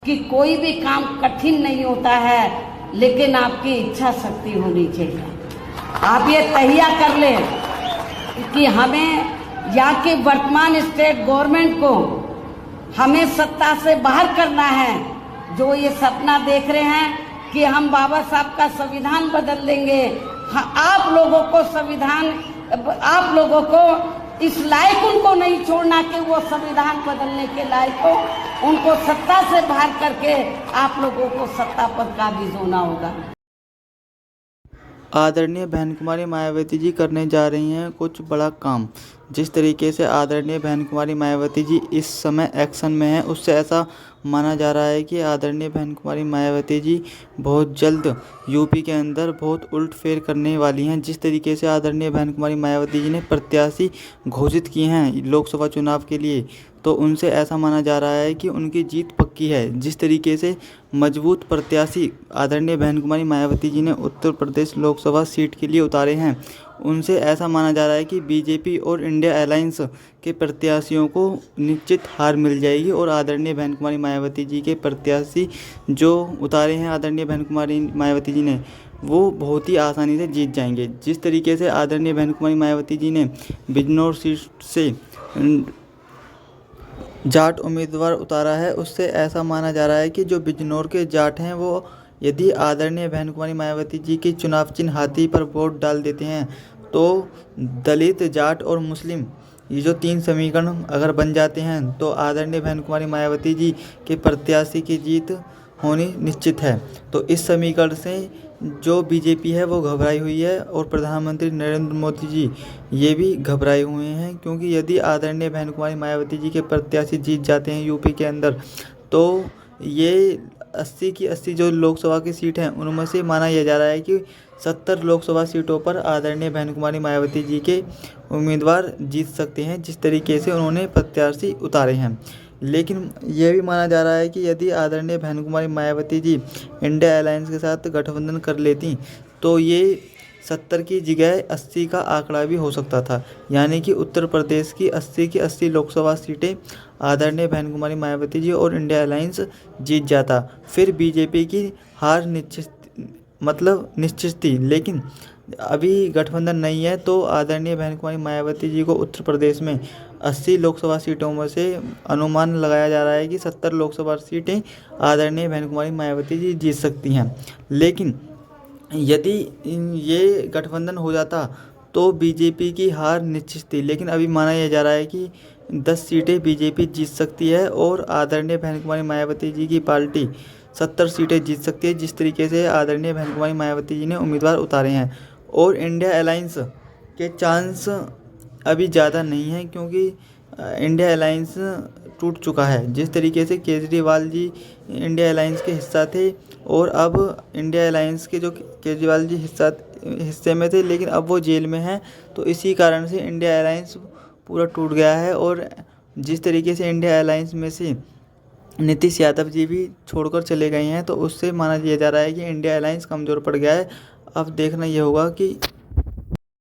कि कोई भी काम कठिन नहीं होता है, लेकिन आपकी इच्छा शक्ति होनी चाहिए। आप ये तहिया कर लें कि हमें यहाँ की वर्तमान स्टेट गवर्नमेंट को हमें सत्ता से बाहर करना है। जो ये सपना देख रहे हैं कि हम बाबा साहब का संविधान बदल देंगे, आप लोगों को संविधान, आप लोगों को इस लायक उनको नहीं छोड़ना कि वो संविधान बदलने के लायक हो। उनको सत्ता से बाहर करके आप लोगों को सत्ता पर काबिज होना होगा। आदरणीय बहन कुमारी मायावती जी करने जा रही हैं कुछ बड़ा काम। जिस तरीके से आदरणीय बहन कुमारी मायावती जी इस समय एक्शन में हैं, उससे ऐसा माना जा रहा है कि आदरणीय बहन कुमारी मायावती जी बहुत जल्द यूपी के अंदर बहुत उलटफेर करने वाली हैं। जिस तरीके से आदरणीय बहन कुमारी मायावती जी ने प्रत्याशी घोषित किए हैं लोकसभा चुनाव के लिए, तो उनसे ऐसा माना जा रहा है कि उनकी जीत पक्की है। जिस तरीके से मजबूत प्रत्याशी आदरणीय बहन कुमारी मायावती जी ने उत्तर प्रदेश लोकसभा सीट के लिए उतारे हैं, उनसे ऐसा माना जा रहा है कि बीजेपी और इंडिया अलायंस के प्रत्याशियों को निश्चित हार मिल जाएगी और आदरणीय बहन कुमारी मायावती जी के प्रत्याशी जो उतारे हैं आदरणीय बहन कुमारी मायावती जी ने, वो बहुत ही आसानी से जीत जाएंगे। जिस तरीके से आदरणीय बहन कुमारी मायावती जी ने बिजनौर सीट से जाट उम्मीदवार उतारा है, उससे ऐसा माना जा रहा है कि जो बिजनौर के जाट हैं वो यदि आदरणीय बहन कुमारी मायावती जी की चुनाव चिन्ह हाथी पर वोट डाल देते हैं तो दलित, जाट और मुस्लिम, ये जो 3 समीकरण अगर बन जाते हैं तो आदरणीय बहन कुमारी मायावती जी के प्रत्याशी की जीत होनी निश्चित है। तो इस समीकरण से जो बीजेपी है वो घबराई हुई है और प्रधानमंत्री नरेंद्र मोदी जी ये भी घबराए हुए हैं, क्योंकि यदि आदरणीय बहन कुमारी मायावती जी के प्रत्याशी जीत जाते हैं यूपी के अंदर तो ये 80 की 80 जो लोकसभा की सीट हैं उनमें से माना यह जा रहा है कि 70 लोकसभा सीटों पर आदरणीय बहन कुमारी मायावती जी के उम्मीदवार जीत सकते हैं, जिस तरीके से उन्होंने प्रत्याशी उतारे हैं। लेकिन यह भी माना जा रहा है कि यदि आदरणीय बहन कुमारी मायावती जी इंडिया अलायंस के साथ गठबंधन कर लेती तो ये 70 की जगह 80 का आंकड़ा भी हो सकता था, यानी कि उत्तर प्रदेश की 80 की 80 लोकसभा सीटें आदरणीय बहन कुमारी मायावती जी और इंडिया अलायंस जीत जाता। फिर बीजेपी की हार निश्चित थी, लेकिन अभी गठबंधन नहीं है तो आदरणीय बहन कुमारी मायावती जी को उत्तर प्रदेश में 80 लोकसभा सीटों में से अनुमान लगाया जा रहा है कि 70 लोकसभा सीटें आदरणीय बहन कुमारी मायावती जी जीत सकती हैं। लेकिन यदि ये गठबंधन हो जाता तो बीजेपी की हार निश्चित थी, लेकिन अभी माना यह जा रहा है कि 10 सीटें बीजेपी जीत सकती है और आदरणीय बहन कुमारी मायावती जी की पार्टी 70 सीटें जीत सकती है। जिस तरीके से आदरणीय बहन कुमारी मायावती जी ने उम्मीदवार उतारे हैं और इंडिया अलायंस के चांस अभी ज़्यादा नहीं है, क्योंकि इंडिया अलायंस टूट चुका है। जिस तरीके से केजरीवाल जी इंडिया अलायंस के हिस्सा थे और अब इंडिया अलायंस के जो केजरीवाल जी हिस्से में थे, लेकिन अब वो जेल में हैं, तो इसी कारण से इंडिया अलायंस पूरा टूट गया है। और जिस तरीके से इंडिया अलायंस में से नीतीश यादव जी भी छोड़कर चले गए हैं, तो उससे माना यह जा रहा है कि इंडिया अलायंस कमज़ोर पड़ गया है। अब देखना यह होगा कि